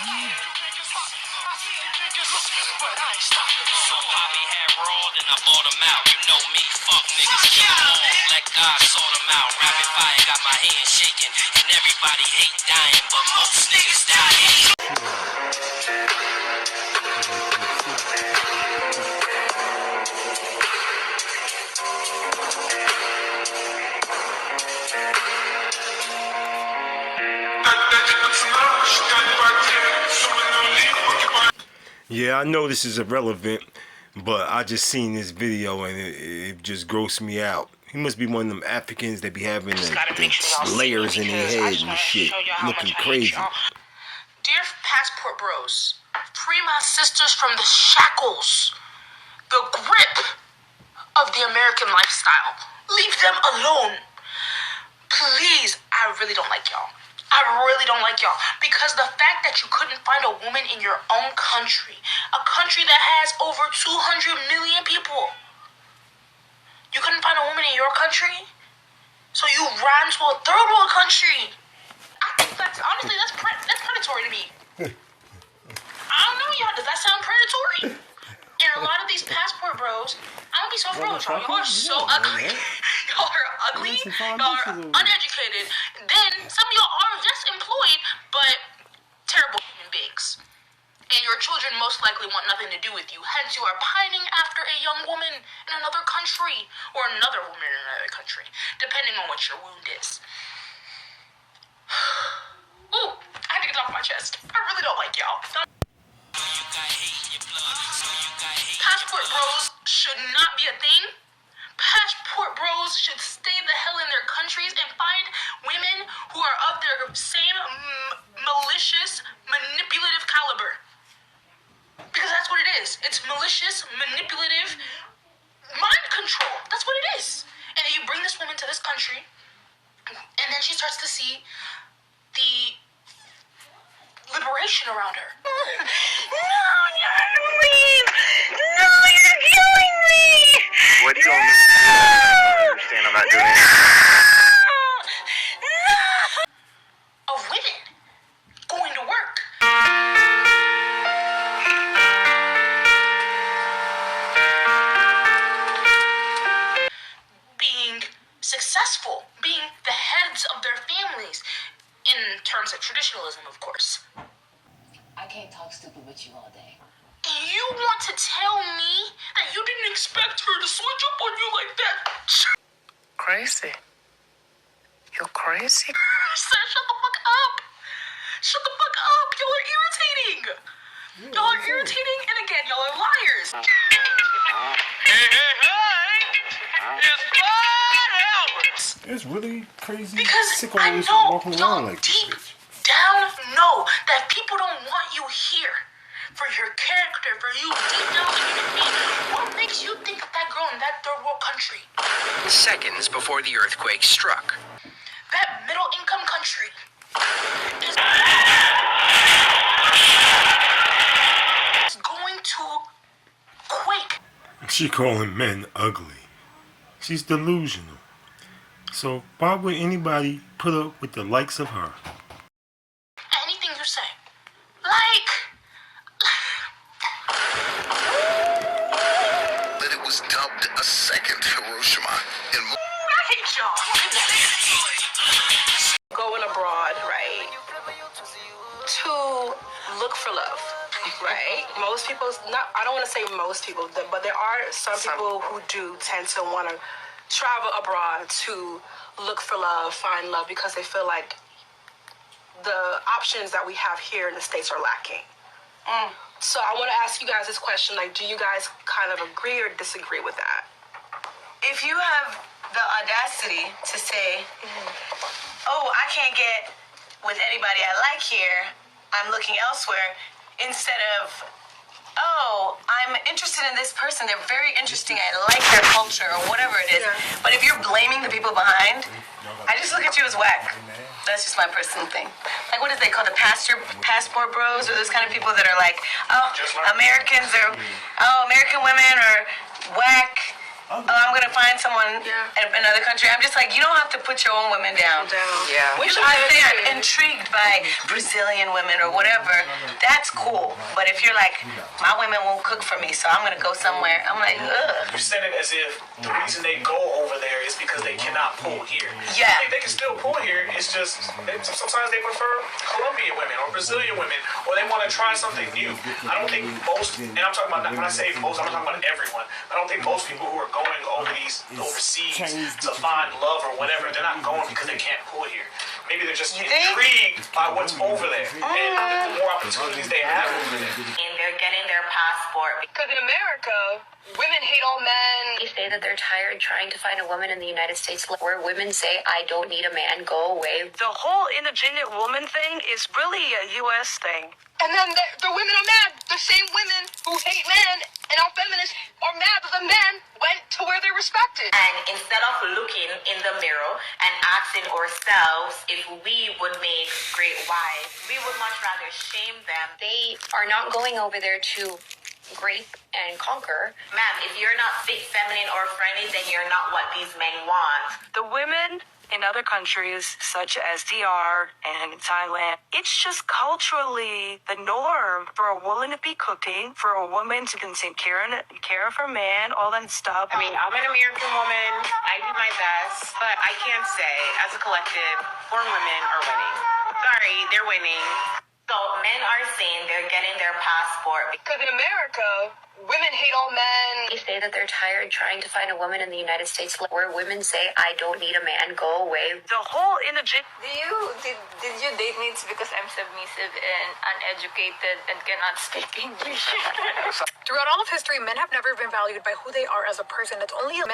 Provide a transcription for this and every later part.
So Poppy had rolled and I bought him out. You know me, fuck niggas, kill them all. Let God sort them out. Rapid fire got my hands shaking. And everybody hate dying, but most niggas die hating. Yeah, I know this is irrelevant, but I just seen this video and it just grossed me out. He must be one of them Africans that be having the layers in their head and shit, looking crazy. Dear Passport Bros, free my sisters from the shackles, the grip of the American lifestyle. Leave them alone. Please, I really don't like y'all. I really don't like y'all. Because the fact that you couldn't find a woman in your own country, a country that has over 200 million people, you couldn't find a woman in your country? So you ran to a third world country. I think that's, honestly, that's predatory to me. I don't know, y'all. Does that sound predatory? And a lot of these Passport Bros, I'm gonna be so real with y'all. Y'all are so ugly. Y'all are ugly. Y'all are uneducated. Then some of y'all are just employed, but terrible human beings. And your children most likely want nothing to do with you. Hence, you are pining after a young woman in another country, or another woman in another country, depending on what your wound is. Ooh, I had to get it off my chest. I really don't like y'all. Passport Bros should not be a thing. Passport Bros should stay the hell in their countries and find women who are of their same malicious, manipulative caliber. Because that's what it is. It's malicious, manipulative mind control. That's what it is. And then you bring this woman to this country, and then she starts to see the liberation around her. No, don't leave. No, you're killing me. What do you understand? I'm not doing it. No. Of women going to work. Being successful, being the heads of their families, in terms of traditionalism, of course. I can't talk stupid with you all day. You want to tell me that you didn't expect her to switch up on you like that? Crazy. You're crazy. Shut the fuck up. Shut the fuck up. Y'all are irritating. Y'all are irritating, and again, y'all are liars. Hey, hey, hey! It's Bud Alberts! It's really crazy. Because I sickos know walking y'all around like deep this. down know that people don't want you here. For your character, for you deep down in your being. What makes you think of that girl in that third world country? Seconds before the earthquake struck. That middle income country is going to quake. She calling men ugly. She's delusional. So why would anybody put up with the likes of her? Anything you say. Like... That it was dubbed a second Hiroshima. I hate y'all. Going abroad, right? To look for love, right? Most people, I don't want to say most people, but there are some people who do tend to want to travel abroad to look for love, find love, because they feel like the options that we have here in the States are lacking. So I want to ask you guys this question, like, do you guys kind of agree or disagree with that? If you have the audacity to say, oh, I can't get with anybody I like here, I'm looking elsewhere, instead of, oh, I'm interested in this person, they're very interesting, I like their culture, or whatever it is. Yeah. But if you're blaming the people behind, I just look at you as whack. That's just my personal thing. Like, what is they call the passport bros, or those kind of people that are like, oh, American women are whack. I'm gonna find someone in another country. I'm just like, you don't have to put your own women down. Yeah. Which I am intrigued by Brazilian women or whatever. That's cool. But if you're like, my women won't cook for me, so I'm gonna go somewhere. I'm like, ugh. You said it as if the reason they go over there is because they cannot pull here. Yeah. I think they can still pull here. It's just sometimes they prefer Colombian women or Brazilian women, or they want to try something new. I don't think most, and I'm talking about, when I say most, I'm not talking about everyone. I don't think most people who are going overseas to find love or whatever, they're not going because they can't pull here. Maybe they're just intrigued by what's over there and the more opportunities they have over there. And they're getting their passport. Because in America, women hate all men. They say that they're tired trying to find a woman in the United States where women say, I don't need a man, go away. The whole independent woman thing is really a U.S. thing. And then the women are mad. The same women who hate men and are feminists are mad that the men went to where they're respected. And instead of looking in the mirror and asking ourselves if we would make great wives, we would much rather shame them. They are not going over there to grape and conquer. Ma'am, if you're not fit, feminine, or friendly, then you're not what these men want. The women in other countries, such as DR and Thailand, it's just culturally the norm for a woman to be cooking, for a woman to take care of her man, all that stuff. I mean, I'm an American woman. I do my best, but I can't say, as a collective, foreign women are winning. Sorry, they're winning. So men are saying they're getting their passport. Because in America, women hate all men. They say that they're tired trying to find a woman in the United States where women say, I don't need a man, go away. The whole independent... Did you date me because I'm submissive and uneducated and cannot speak English? Throughout all of history, men have never been valued by who they are as a person. It's only a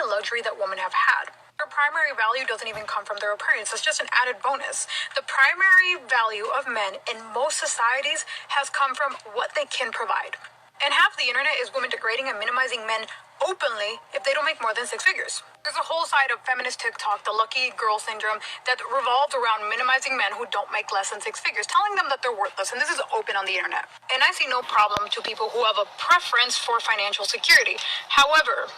luxury that women have had. Their primary value doesn't even come from their appearance. It's just an added bonus. The primary value of men in most societies has come from what they can provide. And half the internet is women degrading and minimizing men openly if they don't make more than 6 figures. There's a whole side of feminist TikTok, the lucky girl syndrome, that revolves around minimizing men who don't make less than 6 figures, telling them that they're worthless, and this is open on the internet. And I see no problem to people who have a preference for financial security. However,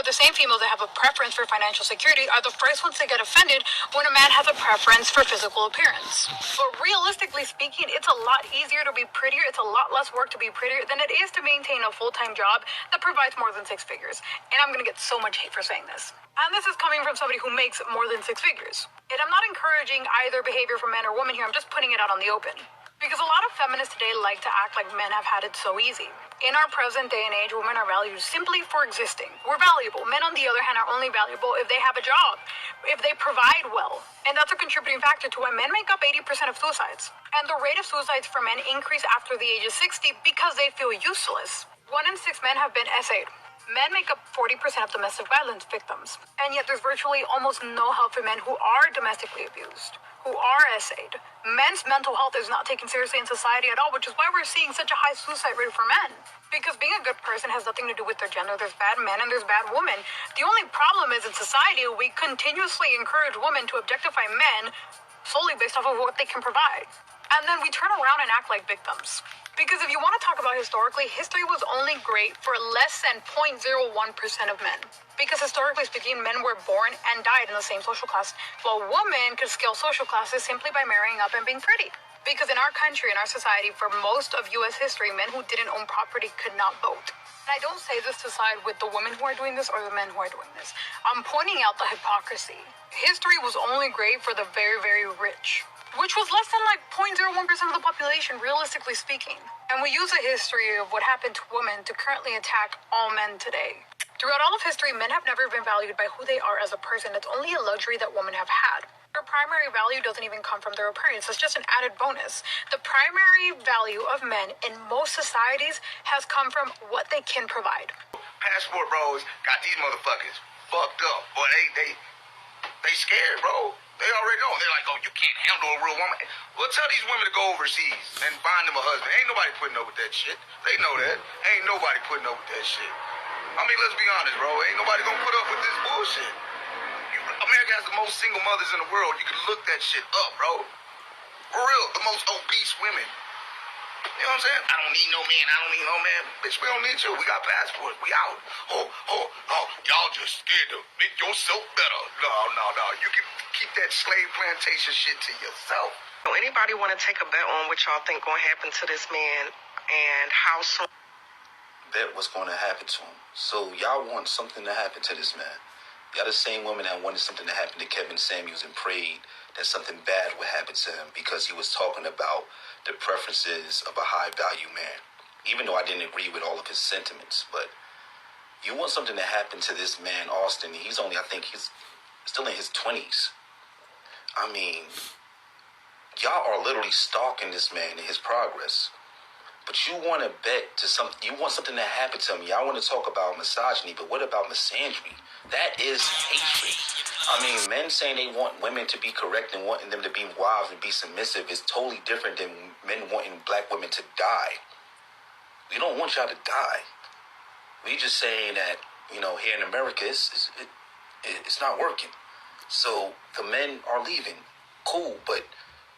the same females that have a preference for financial security are the first ones to get offended when a man has a preference for physical appearance. But realistically speaking, it's a lot easier to be prettier, it's a lot less work to be prettier than it is to maintain a full-time job that provides more than 6 figures. And I'm gonna get so much hate for saying this. And this is coming from somebody who makes more than 6 figures. And I'm not encouraging either behavior from men or women here, I'm just putting it out on the open. Because a lot of feminists today like to act like men have had it so easy. In our present day and age, women are valued simply for existing. We're valuable. Men, on the other hand, are only valuable if they have a job, if they provide well. And that's a contributing factor to why men make up 80% of suicides. And the rate of suicides for men increase after the age of 60 because they feel useless. 1 in 6 men have been essayed. Men make up 40% of domestic violence victims, and yet there's virtually almost no help for men who are domestically abused, who are essayed. Men's mental health is not taken seriously in society at all, which is why we're seeing such a high suicide rate for men. Because being a good person has nothing to do with their gender. There's bad men and there's bad women. The only problem is in society, we continuously encourage women to objectify men solely based off of what they can provide. And then we turn around and act like victims. Because if you want to talk about historically, history was only great for less than 0.01% of men. Because historically speaking, men were born and died in the same social class, while women could scale social classes simply by marrying up and being pretty. Because in our country, in our society, for most of U.S. history, men who didn't own property could not vote. And I don't say this to side with the women who are doing this or the men who are doing this. I'm pointing out the hypocrisy. History was only great for the very, very rich, which was less than 0.01% of the population, realistically speaking. And we use a history of what happened to women to currently attack all men today. Throughout all of history, men have never been valued by who they are as a person. It's only a luxury that women have had. Their primary value doesn't even come from their appearance. It's just an added bonus. The primary value of men in most societies has come from what they can provide. Passport bros got these motherfuckers fucked up. Boy, they scared, bro. They already know. They're like, oh, you can't handle a real woman. Well, tell these women to go overseas and find them a husband. Ain't nobody putting up with that shit. They know that. Ain't nobody putting up with that shit. I mean, let's be honest, bro. Ain't nobody gonna put up with this bullshit. America has the most single mothers in the world. You can look that shit up, bro. For real, the most obese women. You know what I'm saying? I don't need no man. I don't need no man. Bitch, we don't need you. We got passports. We out. Oh. Y'all just scared to make yourself better. No. You can keep that slave plantation shit to yourself. So anybody want to take a bet on what y'all think going to happen to this man and how soon? Bet what's going to happen to him. So y'all want something to happen to this man. Y'all the same women that wanted something to happen to Kevin Samuels and prayed that something bad would happen to him because he was talking about the preferences of a high-value man. Even though I didn't agree with all of his sentiments, but you want something to happen to this man, Austin. He's only, I think he's still in his 20s. I mean, y'all are literally stalking this man in his progress. But you want to bet to something, you want something to happen to him. Y'all want to talk about misogyny, but what about misandry? That is hatred. I mean, men saying they want women to be correct and wanting them to be wives and be submissive is totally different than men wanting black women to die. We don't want y'all to die. We just saying that, you know, here in America, it's not working. So the men are leaving. Cool, but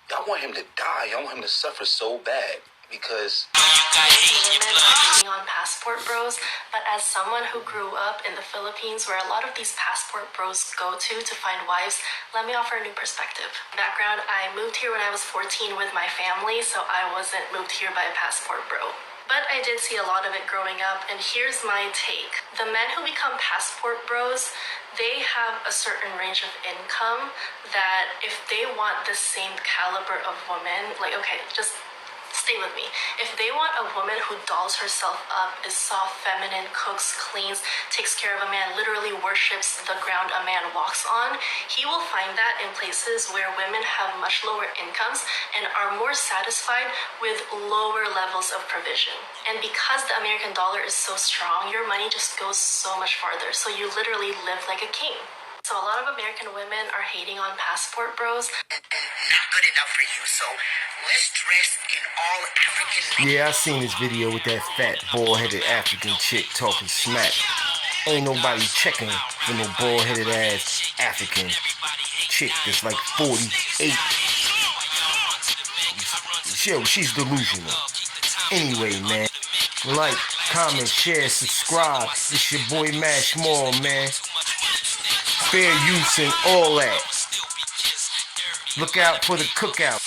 y'all want him to die. Y'all want him to suffer so bad. Because women are hating on passport bros, but as someone who grew up in the Philippines where a lot of these passport bros go to find wives, let me offer a new perspective. Background, I moved here when I was 14 with my family, so I wasn't moved here by a passport bro. But I did see a lot of it growing up, and here's my take. The men who become passport bros, they have a certain range of income that if they want the same caliber of woman, like, okay, just stay with me. If they want a woman who dolls herself up, is soft, feminine, cooks, cleans, takes care of a man, literally worships the ground a man walks on, he will find that in places where women have much lower incomes and are more satisfied with lower levels of provision. And because the American dollar is so strong, your money just goes so much farther. So you literally live like a king. So a lot of American women are hating on passport bros. Not good enough for you, so let's dress in all African. Yeah, I seen this video with that fat, bald-headed African chick talking smack. Ain't nobody checking for no bald-headed ass African chick that's like 48. Yo, she's delusional. Anyway, man, like, comment, share, subscribe. It's your boy Mash More, man. Fair use and all that. Look out for the cookout.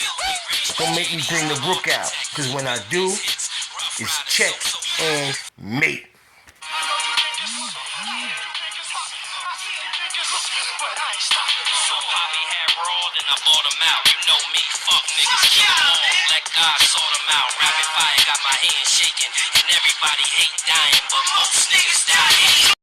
Don't make me bring the rook out, cause when I do, it's check and mate. I bought them out. You know me, fuck niggas, keep them on. Let God sort them out. Rapid fire got my hands shaking, and everybody hate dying, but most niggas die hating.